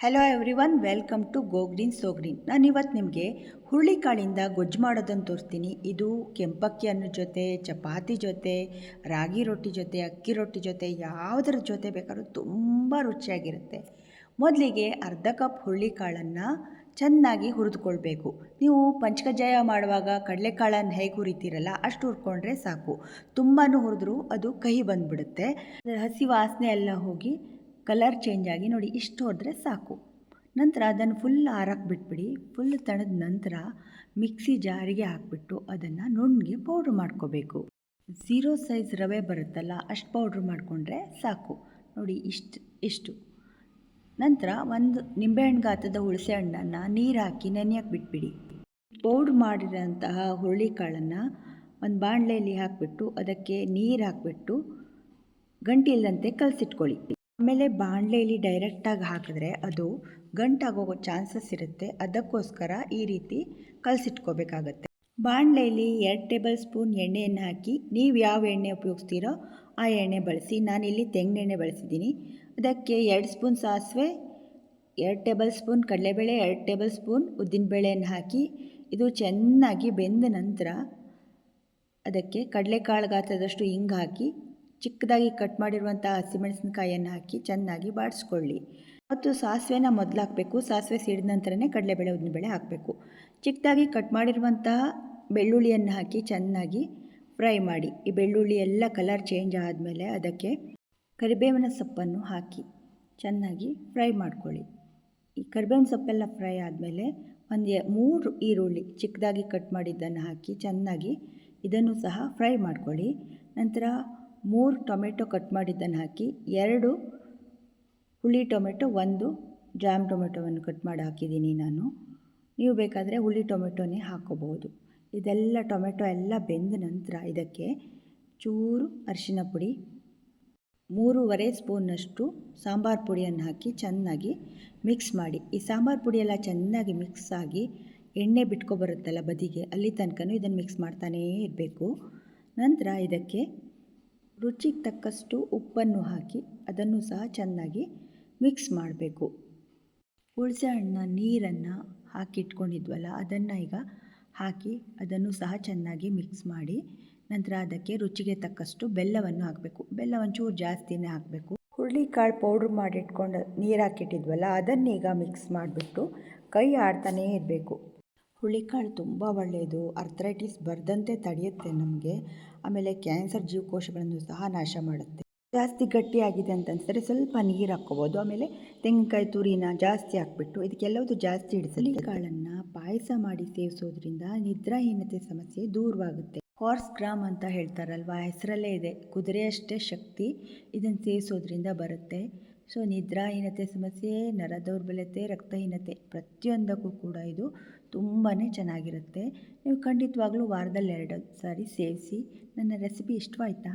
Hello everyone, welcome to go green so green. ನಾನಿವತ್ತು ನಿಮಗೆ ಹುರುಳಿಕಾಳಿಂದ ಗೊಜ್ಜು ಮಾಡೋದನ್ನು ತೋರಿಸ್ತೀನಿ. ಇದು ಕೆಂಪಕ್ಕಿ ಅನ್ನದ ಜೊತೆ, ಚಪಾತಿ ಜೊತೆ, ರಾಗಿ ರೊಟ್ಟಿ ಜೊತೆ, ಅಕ್ಕಿ ರೊಟ್ಟಿ ಜೊತೆ, ಯಾವುದರ ಜೊತೆ ಬೇಕಾದ್ರೂ ತುಂಬ ರುಚಿಯಾಗಿರುತ್ತೆ. ಮೊದಲಿಗೆ ಅರ್ಧ ಕಪ್ ಹುರುಳಿಕಾಳನ್ನು ಚೆನ್ನಾಗಿ ಹುರಿದುಕೊಳ್ಬೇಕು. ನೀವು ಪಂಚಕಜ್ಜಾಯ ಮಾಡುವಾಗ ಕಡಲೆಕಾಳನ್ನು ಹೇಗೆ ಹುರಿತೀರಲ್ಲ ಅಷ್ಟು ಹುರ್ಕೊಂಡ್ರೆ ಸಾಕು. ತುಂಬಾ ಹುರಿದ್ರೂ ಅದು ಕಹಿ ಬಂದುಬಿಡುತ್ತೆ. ಹಸಿ ವಾಸನೆ ಎಲ್ಲ ಹೋಗಿ ಕಲರ್ ಚೇಂಜ್ ಆಗಿ ನೋಡಿ ಇಷ್ಟು ಹೊಡೆದ್ರೆ ಸಾಕು. ನಂತರ ಅದನ್ನು ಫುಲ್ ಆರಕ್ಕೆ ಬಿಟ್ಬಿಡಿ. ಫುಲ್ ತಣದ ನಂತರ ಮಿಕ್ಸಿ ಜಾರಿಗೆ ಹಾಕಿಬಿಟ್ಟು ಅದನ್ನು ನುಣ್ಣಗೆ ಪೌಡ್ರ್ ಮಾಡ್ಕೋಬೇಕು. 0 ಸೈಜ್ ರವೆ ಬರುತ್ತಲ್ಲ ಅಷ್ಟು ಪೌಡ್ರ್ ಮಾಡಿಕೊಂಡ್ರೆ ಸಾಕು. ನೋಡಿ ಇಷ್ಟು. ನಂತರ ಒಂದು ನಿಂಬೆಹಣ್ಣು ಗಾತ್ರದ ಹುಣಸೆ ಹಣ್ಣನ್ನು ನೀರು ಹಾಕಿ ನೆನೆಯಕ್ಕೆ ಬಿಟ್ಬಿಡಿ. ಪೌಡ್ರ್ ಮಾಡಿರೋಂತಹ ಹುರುಳಿಕಾಳನ್ನು ಒಂದು ಬಾಣಲೆಯಲ್ಲಿ ಹಾಕಿಬಿಟ್ಟು ಅದಕ್ಕೆ ನೀರು ಹಾಕಿಬಿಟ್ಟು ಗಂಟಿಲ್ಲದಂತೆ ಕಲಸಿಟ್ಕೊಳ್ಳಿ. ಆಮೇಲೆ ಬಾಣಲೆಯಲ್ಲಿ ಡೈರೆಕ್ಟಾಗಿ ಹಾಕಿದ್ರೆ ಅದು ಗಂಟಾಗೋಗೋ ಚಾನ್ಸಸ್ ಇರುತ್ತೆ. ಅದಕ್ಕೋಸ್ಕರ ಈ ರೀತಿ ಕಲಸಿಟ್ಕೋಬೇಕಾಗತ್ತೆ. ಬಾಣಲೆಯಲ್ಲಿ 2 ಟೇಬಲ್ ಸ್ಪೂನ್ ಎಣ್ಣೆಯನ್ನು ಹಾಕಿ, ನೀವು ಯಾವ ಎಣ್ಣೆ ಉಪಯೋಗಿಸ್ತೀರೋ ಆ ಎಣ್ಣೆ ಬಳಸಿ. ನಾನಿಲ್ಲಿ ತೆಂಗಿನೆಣ್ಣೆ ಬಳಸಿದ್ದೀನಿ. ಅದಕ್ಕೆ 2 ಸ್ಪೂನ್ ಸಾಸಿವೆ, 2 ಟೇಬಲ್ ಸ್ಪೂನ್ ಕಡಲೆಬೇಳೆ, 2 ಟೇಬಲ್ ಸ್ಪೂನ್ ಉದ್ದಿನಬೇಳೆಯನ್ನು ಹಾಕಿ ಇದು ಚೆನ್ನಾಗಿ ಬೆಂದ ನಂತರ ಅದಕ್ಕೆ ಕಡಲೆಕಾಳು ಗಾತ್ರದಷ್ಟು ಹಿಂಗೆ ಹಾಕಿ ಚಿಕ್ಕದಾಗಿ ಕಟ್ ಮಾಡಿರುವಂಥ ಹಸಿಮೆಣಸಿನಕಾಯಿಯನ್ನು ಹಾಕಿ ಚೆನ್ನಾಗಿ ಬಾಡಿಸ್ಕೊಳ್ಳಿ. ಮತ್ತು ಸಾಸಿವೆನ ಮೊದಲು ಹಾಕಬೇಕು. ಸಾಸಿವೆ ಸಿಡಿದ ನಂತರನೇ ಕಡಲೆಬೇಳೆ ಉದ್ದಿನಬೇಳೆ ಹಾಕಬೇಕು. ಚಿಕ್ಕದಾಗಿ ಕಟ್ ಮಾಡಿರುವಂತಹ ಬೆಳ್ಳುಳ್ಳಿಯನ್ನು ಹಾಕಿ ಚೆನ್ನಾಗಿ ಫ್ರೈ ಮಾಡಿ. ಈ ಬೆಳ್ಳುಳ್ಳಿ ಎಲ್ಲ ಕಲರ್ ಚೇಂಜ್ ಆದಮೇಲೆ ಅದಕ್ಕೆ ಕರಿಬೇವಿನ ಸೊಪ್ಪನ್ನು ಹಾಕಿ ಚೆನ್ನಾಗಿ ಫ್ರೈ ಮಾಡ್ಕೊಳ್ಳಿ. ಈ ಕರಿಬೇವಿನ ಸೊಪ್ಪೆಲ್ಲ ಫ್ರೈ ಆದಮೇಲೆ ಒಂದು 3 ಈರುಳ್ಳಿ ಚಿಕ್ಕದಾಗಿ ಕಟ್ ಮಾಡಿದ್ದನ್ನು ಹಾಕಿ ಚೆನ್ನಾಗಿ ಇದನ್ನು ಸಹ ಫ್ರೈ ಮಾಡ್ಕೊಳ್ಳಿ. ನಂತರ 3 ಟೊಮೆಟೊ ಕಟ್ ಮಾಡಿದ್ದನ್ನು ಹಾಕಿ, 2 ಹುಳಿ ಟೊಮೆಟೊ, 1 ಜಾಮ್ ಟೊಮೆಟೊವನ್ನು ಕಟ್ ಮಾಡಿ ಹಾಕಿದ್ದೀನಿ ನಾನು. ನೀವು ಬೇಕಾದರೆ ಹುಳಿ ಟೊಮೆಟೊನೇ ಹಾಕೋಬಹುದು. ಇದೆಲ್ಲ ಟೊಮೆಟೊ ಎಲ್ಲ ಬೆಂದ ನಂತರ ಇದಕ್ಕೆ ಚೂರು ಅರಿಶಿನ ಪುಡಿ, 3.5 ಸ್ಪೂನ್ನಷ್ಟು ಸಾಂಬಾರು ಪುಡಿಯನ್ನು ಹಾಕಿ ಚೆನ್ನಾಗಿ ಮಿಕ್ಸ್ ಮಾಡಿ. ಈ ಸಾಂಬಾರು ಪುಡಿ ಎಲ್ಲ ಚೆನ್ನಾಗಿ ಮಿಕ್ಸ್ ಆಗಿ ಎಣ್ಣೆ ಬಿಟ್ಕೊಬರುತ್ತಲ್ಲ ಬದಿಗೆ, ಅಲ್ಲಿ ತನಕ ಇದನ್ನು ಮಿಕ್ಸ್ ಮಾಡ್ತಾನೇ ಇರಬೇಕು. ನಂತರ ಇದಕ್ಕೆ ರುಚಿಗೆ ತಕ್ಕಷ್ಟು ಉಪ್ಪನ್ನು ಹಾಕಿ ಅದನ್ನು ಸಹ ಚೆನ್ನಾಗಿ ಮಿಕ್ಸ್ ಮಾಡಬೇಕು. ಹುಣಸೆ ಹಣ್ಣಿನ ನೀರನ್ನು ಹಾಕಿಟ್ಕೊಂಡಿದ್ವಲ್ಲ ಅದನ್ನು ಈಗ ಹಾಕಿ ಅದನ್ನು ಸಹ ಚೆನ್ನಾಗಿ ಮಿಕ್ಸ್ ಮಾಡಿ. ನಂತರ ಅದಕ್ಕೆ ರುಚಿಗೆ ತಕ್ಕಷ್ಟು ಬೆಲ್ಲವನ್ನು ಹಾಕಬೇಕು. ಬೆಲ್ಲ ಒಂಚೂರು ಜಾಸ್ತಿನೇ ಹಾಕಬೇಕು. ಹುರುಳಿಕಾಳು ಪೌಡ್ರ್ ಮಾಡಿಟ್ಕೊಂಡು ನೀರು ಹಾಕಿಟ್ಟಿದ್ವಲ್ಲ ಅದನ್ನೀಗ ಮಿಕ್ಸ್ ಮಾಡಿಬಿಟ್ಟು ಕೈ ಆಡ್ತಾನೇ ಇರಬೇಕು. ಹುರುಳಿಕಾಳು ತುಂಬ ಒಳ್ಳೆಯದು. ಅರ್ಥ್ರೈಟಿಸ್ ಬರದಂತೆ ತಡೆಯುತ್ತೆ ನಮಗೆ. ಆಮೇಲೆ ಕ್ಯಾನ್ಸರ್ ಜೀವಕೋಶಗಳನ್ನು ಸಹ ನಾಶ ಮಾಡುತ್ತೆ. ಜಾಸ್ತಿ ಗಟ್ಟಿಯಾಗಿದೆ ಅಂತ ಅನಿಸಿದ್ರೆ ಸ್ವಲ್ಪ ನೀರು ಹಾಕ್ಕೋಬೋದು. ಆಮೇಲೆ ತೆಂಗಿನಕಾಯಿ ತುರಿನ ಜಾಸ್ತಿ ಹಾಕ್ಬಿಟ್ಟು ಇದಕ್ಕೆಲ್ಲವುದು ಜಾಸ್ತಿ ಹಿಡಿಸಲಿ. ಕಾಳನ್ನು ಪಾಯಸ ಮಾಡಿ ಸೇವಿಸೋದ್ರಿಂದ ನಿದ್ರಾಹೀನತೆ ಸಮಸ್ಯೆ ದೂರವಾಗುತ್ತೆ. ಹಾರ್ಸ್ ಗ್ರಾಮ್ ಅಂತ ಹೇಳ್ತಾರಲ್ವ, ಹೆಸರಲ್ಲೇ ಇದೆ, ಕುದುರೆಯಷ್ಟೇ ಶಕ್ತಿ ಇದನ್ನು ಸೇವಿಸೋದ್ರಿಂದ ಬರುತ್ತೆ. ಸೊ ನಿದ್ರಾಹೀನತೆ ಸಮಸ್ಯೆ, ನರ ದೌರ್ಬಲ್ಯತೆ, ರಕ್ತಹೀನತೆ ಪ್ರತಿಯೊಂದಕ್ಕೂ ಕೂಡ ಇದು ತುಂಬಾ ಚೆನ್ನಾಗಿರುತ್ತೆ. ನೀವು ಖಂಡಿತವಾಗ್ಲೂ ವಾರದಲ್ಲಿ 2 ಸಾರಿ ಸೇವಿಸಿ. ನನ್ನ ರೆಸಿಪಿ ಇಷ್ಟವಾಯ್ತಾ?